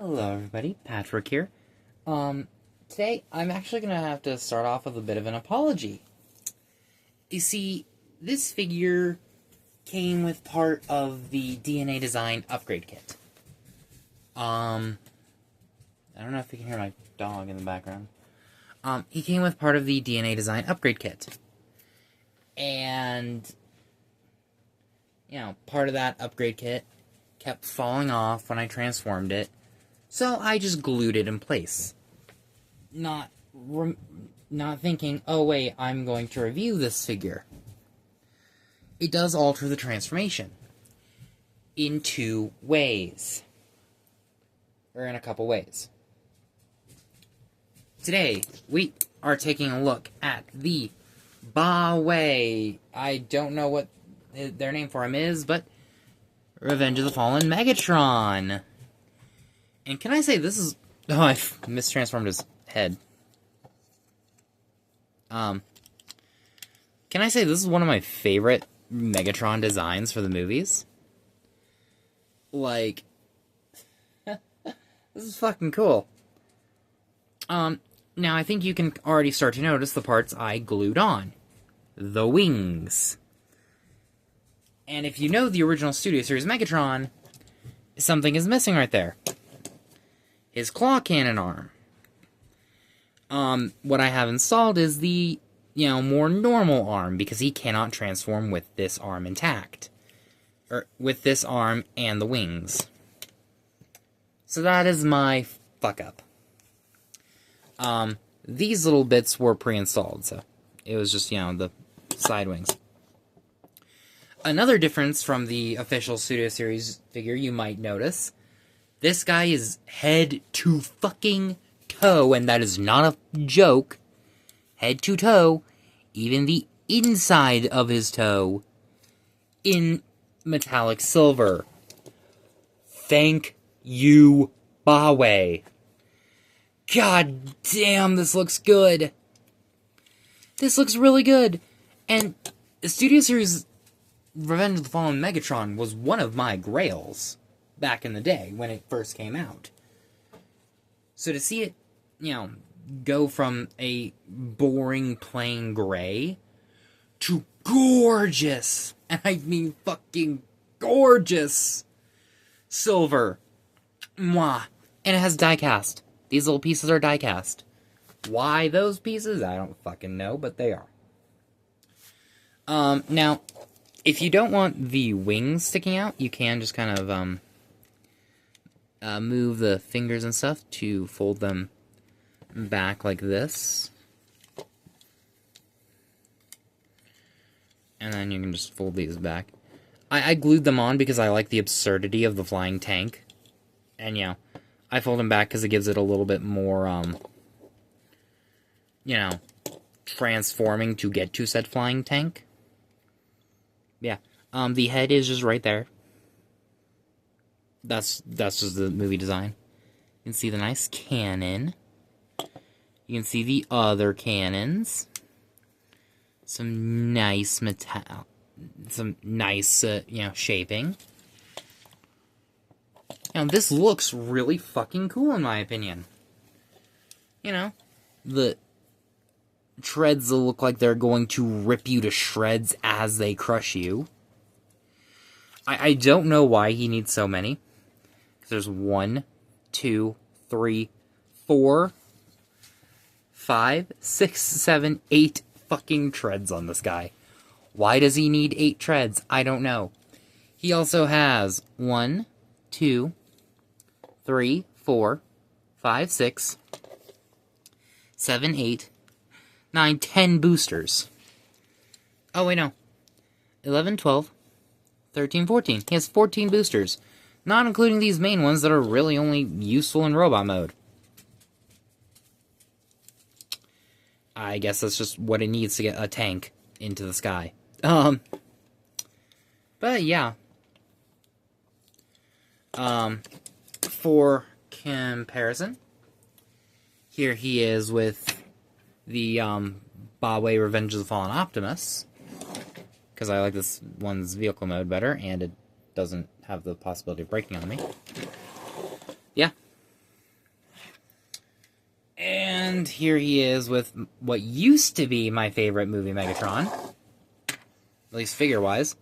Hello everybody, Patrick here. Today I'm actually going to have to start off with a bit of an apology. You see, this figure came with part of the DNA Design upgrade kit. I don't know if you can hear my dog in the background. He came with part of the DNA Design upgrade kit. And, part of that upgrade kit kept falling off when I transformed it. So I just glued it in place. Not thinking, oh wait, I'm going to review this figure. It does alter the transformation. In two ways. Or in a couple ways. Today, we are taking a look at the BaWei. I don't know what their name for him is, but Revenge of the Fallen Megatron. And can I say this is... Oh, I mistransformed his head. Can I say this is one of my favorite Megatron designs for the movies? Like... this is fucking cool. Now I think you can already start to notice the parts I glued on. The wings. And if you know the original Studio Series Megatron, something is missing right there. His claw cannon arm. What I have installed is the, more normal arm, because he cannot transform with this arm intact. Or, with this arm and the wings. So that is my fuck-up. These little bits were pre-installed, so it was just, the side wings. Another difference from the official Studio Series figure you might notice, this guy is head to fucking toe, and that is not a joke. Head to toe, even the inside of his toe, in metallic silver. Thank you, BaWei. God damn, this looks good. This looks really good. And the Studio Series Revenge of the Fallen Megatron was one of my grails back in the day when it first came out. So to see it, go from a boring plain gray to gorgeous, and I mean fucking gorgeous, silver. Mwah. And it has die cast. These little pieces are die cast. Why those pieces? I don't fucking know, but they are. Now, if you don't want the wings sticking out, you can just kind of, move the fingers and stuff to fold them back like this. And then you can just fold these back. I glued them on because I like the absurdity of the flying tank. And, I fold them back because it gives it a little bit more, transforming to get to said flying tank. Yeah. The head is just right there. That's just the movie design. You can see the nice cannon. You can see the other cannons. Some nice metal... Some nice, shaping. This looks really fucking cool in my opinion. The treads look like they're going to rip you to shreds as they crush you. I don't know why he needs so many. There's 1, 2, 3, 4, 5, 6, 7, 8 fucking treads on this guy. Why does he need 8 treads? I don't know. He also has 1, 2, 3, 4, 5, 6, 7, 8, 9, 10 boosters. Oh, wait, no. 11, 12, 13, 14. He has 14 boosters. Not including these main ones that are really only useful in robot mode. I guess that's just what it needs to get a tank into the sky. But yeah. For comparison, here he is with the BaWei Revenge of the Fallen Optimus, because I like this one's vehicle mode better, and it doesn't have the possibility of breaking on me. Yeah. And here he is with what used to be my favorite movie Megatron, at least figure-wise,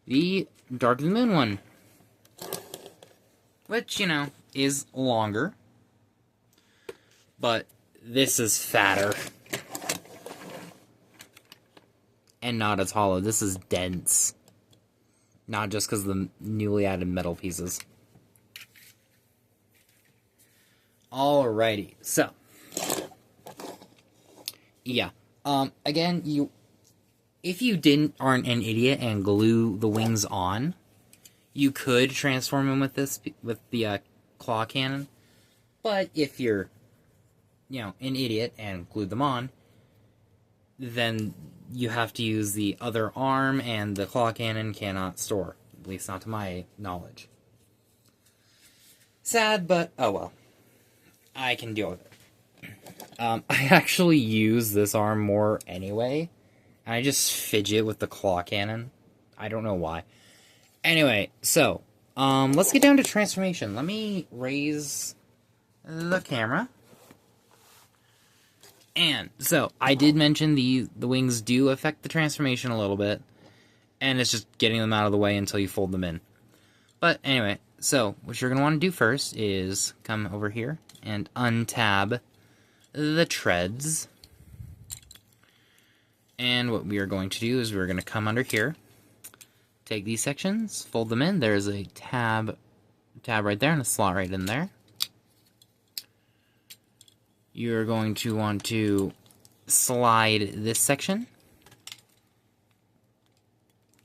the Dark of the Moon one, which, you know, is longer, but this is fatter, and not as hollow. This is dense, not just because of the newly added metal pieces. Alrighty, so, yeah, again, if you aren't an idiot and glue the wings on, you could transform him with the claw cannon, but if you're, you know, an idiot and glued them on, then you have to use the other arm, and the claw cannon cannot store, at least not to my knowledge. Sad, but oh well. I can deal with it. I actually use this arm more anyway. I just fidget with the claw cannon. I don't know why. Anyway, so, let's get down to transformation. Let me raise the camera. And, so, I did mention the wings do affect the transformation a little bit. And it's just getting them out of the way until you fold them in. But, anyway, so, what you're going to want to do first is come over here and untab the treads. And what we are going to do is we're going to come under here, take these sections, fold them in. There's a tab right there and a slot right in there. You're going to want to slide this section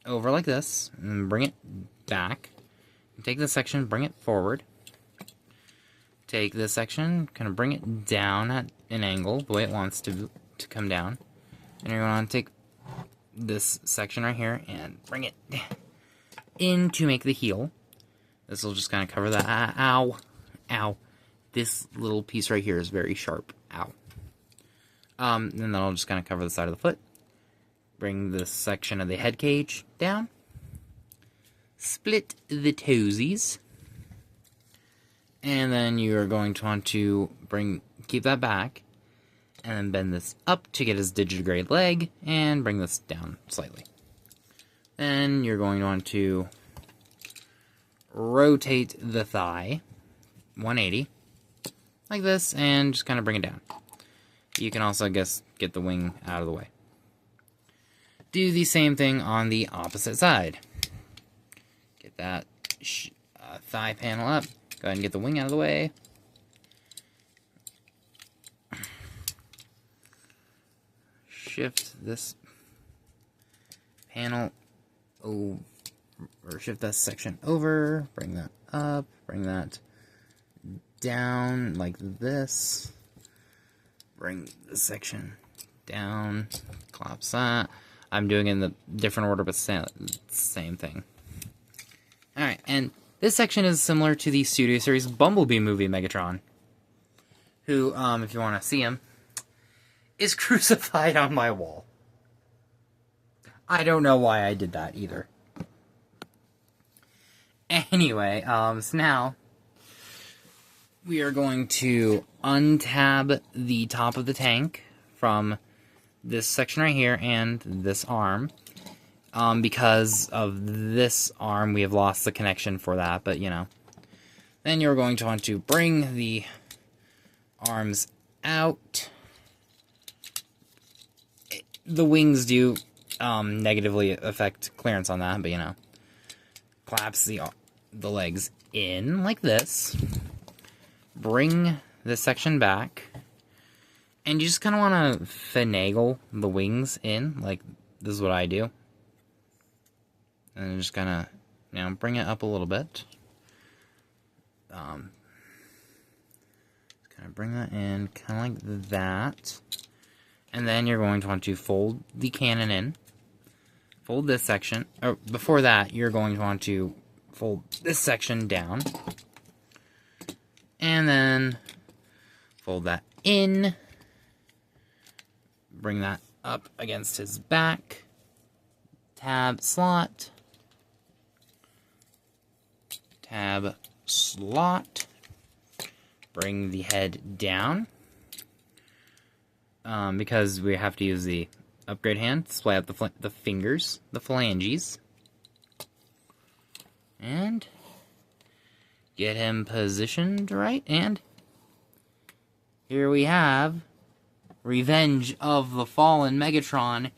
over like this and bring it back. Take this section, bring it forward. Take this section, kind of bring it down at an angle, the way it wants to come down. And you're going to take this section right here and bring it in to make the heel. This will just kind of cover that. Ow. Ow. This little piece right here is very sharp. Ow. And then that'll just kind of cover the side of the foot. Bring this section of the head cage down. Split the toesies. And then you're going to want to keep that back, and then bend this up to get his digitigrade leg, and bring this down slightly. Then you're going to want to rotate the thigh 180, like this, and just kind of bring it down. You can also, I guess, get the wing out of the way. Do the same thing on the opposite side. Get that thigh panel up. Go ahead and get the wing out of the way. Shift this panel over, or shift this section over. Bring that up. Bring that down like this. Bring this section down. Collapse that. I'm doing it in the different order, but same thing. Alright, and this section is similar to the Studio Series Bumblebee movie Megatron, who, if you want to see him, is crucified on my wall. I don't know why I did that either. Anyway, so now we are going to untab the top of the tank from this section right here and this arm. Because of this arm, we have lost the connection for that, but, you know. Then you're going to want to bring the arms out. The wings do negatively affect clearance on that, but, you know. Collapse the legs in like this. Bring this section back. And you just kind of want to finagle the wings in, like this is what I do. And just kind of, you know, bring it up a little bit. Kind of bring that in, kind of like that. And then you're going to want to fold the cannon in. Fold this section. Or before that, you're going to want to fold this section down. And then fold that in. Bring that up against his back. Tab slot. Tab slot. Bring the head down. because we have to use the upgrade hand to display out the fingers, the phalanges. And get him positioned right, and here we have Revenge of the Fallen Megatron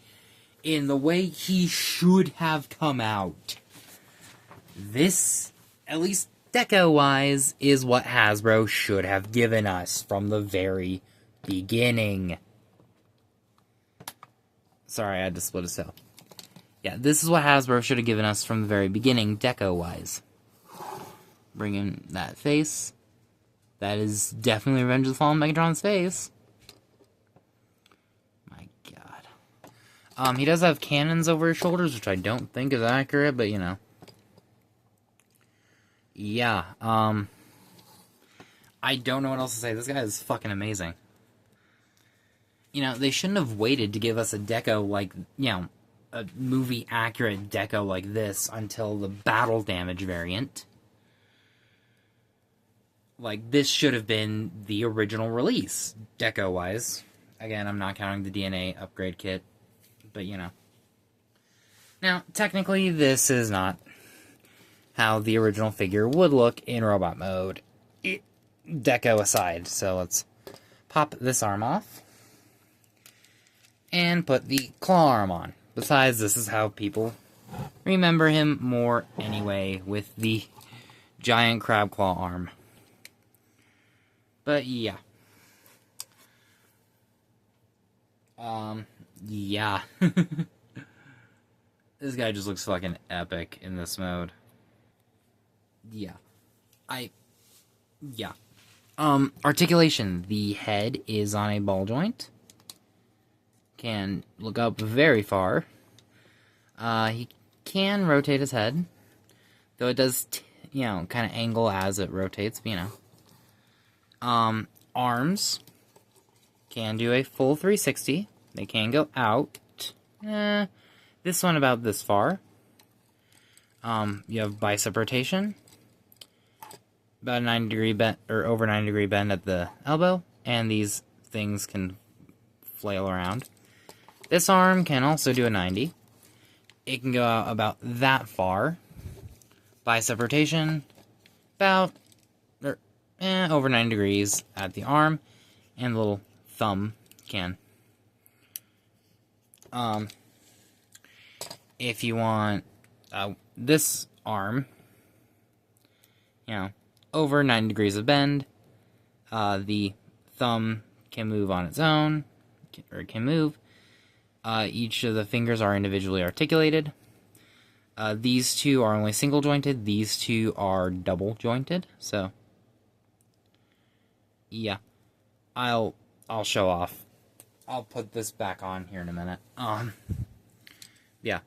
in the way he should have come out. This, at least deco-wise, is what Hasbro should have given us from the very beginning. Sorry, I had to split his tail. Yeah, this is what Hasbro should have given us from the very beginning, deco-wise. Bring in that face. That is definitely Revenge of the Fallen Megatron's face. My god. He does have cannons over his shoulders, which I don't think is accurate, but you know. Yeah, I don't know what else to say. This guy is fucking amazing. You know, they shouldn't have waited to give us a deco like, you know, a movie-accurate deco like this until the battle damage variant. Like, this should have been the original release, deco-wise. Again, I'm not counting the DNA upgrade kit, but you know. Now, technically, this is not how the original figure would look in robot mode, deco aside. So let's pop this arm off and put the claw arm on. Besides, this is how people remember him more anyway, with the giant crab claw arm. But yeah. Yeah. This guy just looks fucking epic in this mode. Yeah. Yeah. Articulation. The head is on a ball joint. Can look up very far. He can rotate his head. Though it does, you know, kind of angle as it rotates, but, you know. Arms. Can do a full 360. They can go out. This one about this far. You have bicep rotation. About a 90-degree bend, or over 90-degree bend at the elbow, and these things can flail around. This arm can also do a 90. It can go out about that far. Bicep rotation, about over 90 degrees at the arm, and the little thumb can. If you want this arm, you know, over 90 degrees of bend, the thumb can move on its own, or it can move. Each of the fingers are individually articulated. These two are only single jointed, these two are double jointed, so yeah. I'll show off. I'll put this back on here in a minute. Yeah.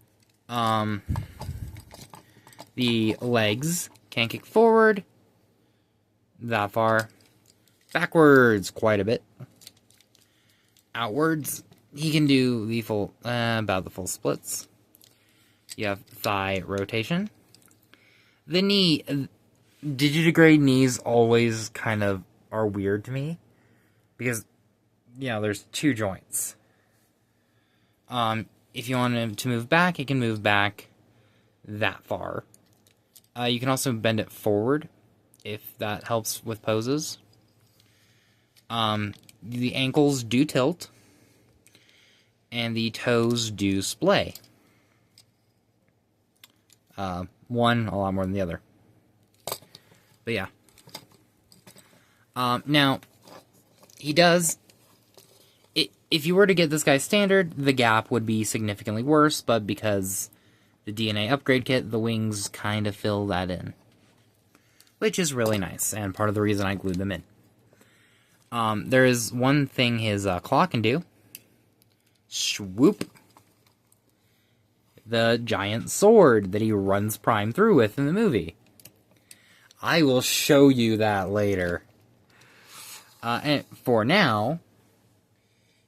The legs can kick forward that far, backwards quite a bit, outwards. He can do the full, about the full splits. You have thigh rotation. The knee, digitigrade knees always kind of are weird to me, because, you know, there's two joints. If you want him to move back, it can move back that far. You can also bend it forward, if that helps with poses. The ankles do tilt, and the toes do splay. One a lot more than the other. But yeah. Now, he does... If you were to get this guy standard, the gap would be significantly worse, but because the DNA upgrade kit, the wings kind of fill that in. Which is really nice, and part of the reason I glued them in. There is one thing his claw can do. Swoop. The giant sword that he runs Prime through with in the movie. I will show you that later. And for now,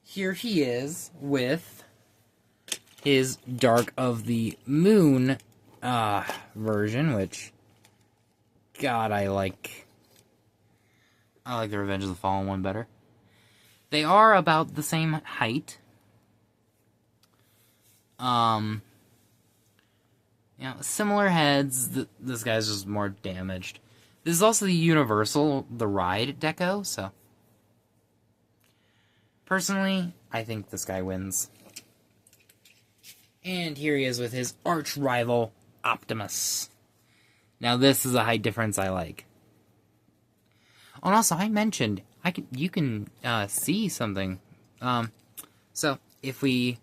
here he is with his Dark of the Moon version, which, God, I like the Revenge of the Fallen one better. They are about the same height. Similar heads. This guy's just more damaged. This is also the Universal, the ride deco, so... Personally, I think this guy wins. And here he is with his arch-rival, Optimus. Now this is a height difference I like. Oh, and also, I mentioned, you can see something. So, if we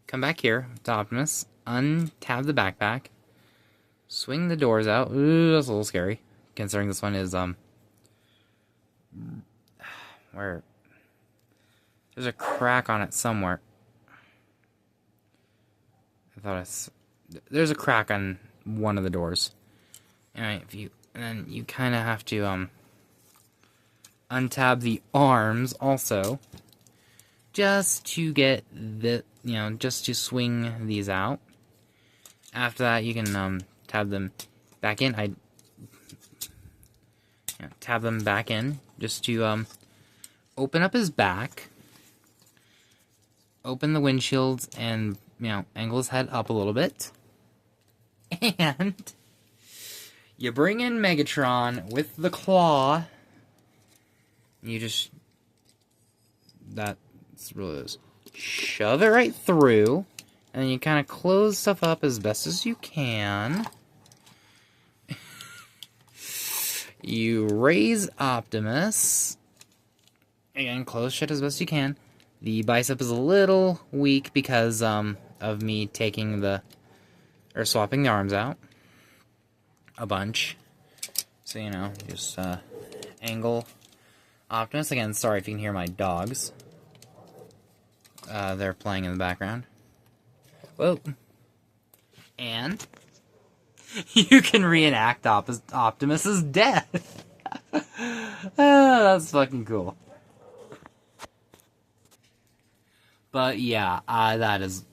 come back here to Optimus, untab the backpack, swing the doors out. Ooh, that's a little scary, considering this one is, where... There's a crack on it somewhere. There's a crack on one of the doors. Alright, and then you kind of have to, untab the arms also. Just to get just to swing these out. After that, you can, tab them back in. Tab them back in just to, open up his back. Open the windshields and, angle his head up a little bit. And you bring in Megatron with the claw. You just... That's really is. Shove it right through. And you kind of close stuff up as best as you can. You raise Optimus. Again, close shut as best you can. The bicep is a little weak because of me taking swapping the arms out a bunch. So, just angle Optimus. Again, sorry if you can hear my dogs. They're playing in the background. Whoa. And you can reenact Optimus's death. That's fucking cool. But yeah, that is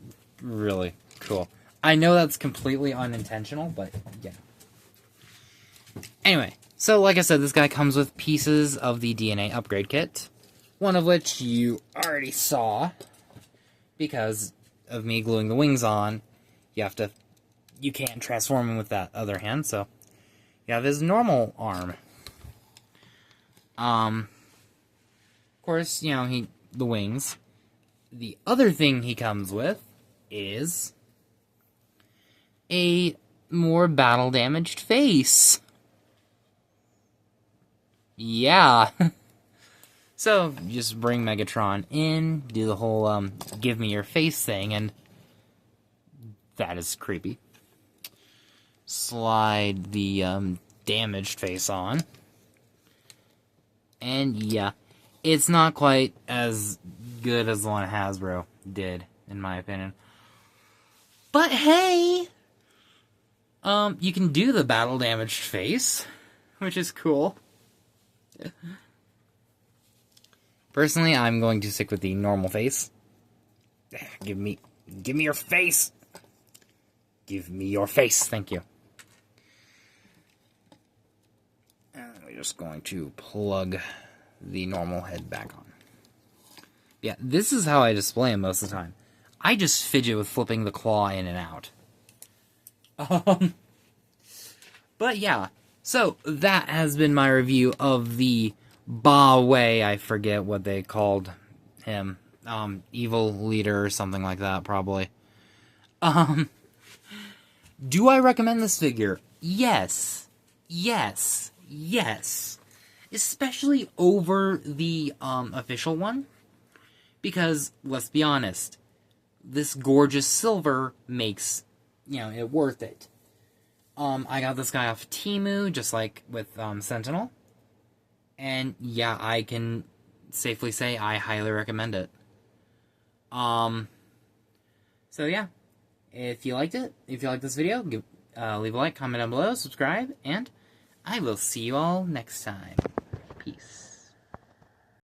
really cool. I know that's completely unintentional, but yeah. Anyway, so like I said, this guy comes with pieces of the DNA upgrade kit. One of which you already saw. Because of me gluing the wings on, you can't transform him with that other hand, so you have his normal arm. Of course, the wings. The other thing he comes with is a more battle-damaged face. Yeah. So, you just bring Megatron in, do the whole, give me your face thing, and that is creepy. Slide the, damaged face on. And, yeah, it's not quite as good as the one Hasbro did, in my opinion. But hey! You can do the battle-damaged face, which is cool. Personally, I'm going to stick with the normal face. Give me your face! Give me your face, thank you. And we're just going to plug the normal head back on. Yeah, this is how I display him most of the time. I just fidget with flipping the claw in and out. But yeah, so that has been my review of the BaWei, I forget what they called him. Evil leader or something like that, probably. Do I recommend this figure? Yes. Yes. Yes. Especially over the, official one. Because, let's be honest, this gorgeous silver makes, it worth it. I got this guy off Temu, just like with, Sentinel. And, yeah, I can safely say I highly recommend it. So, yeah. If you liked it, if you liked this video, leave a like, comment down below, subscribe, and I will see you all next time.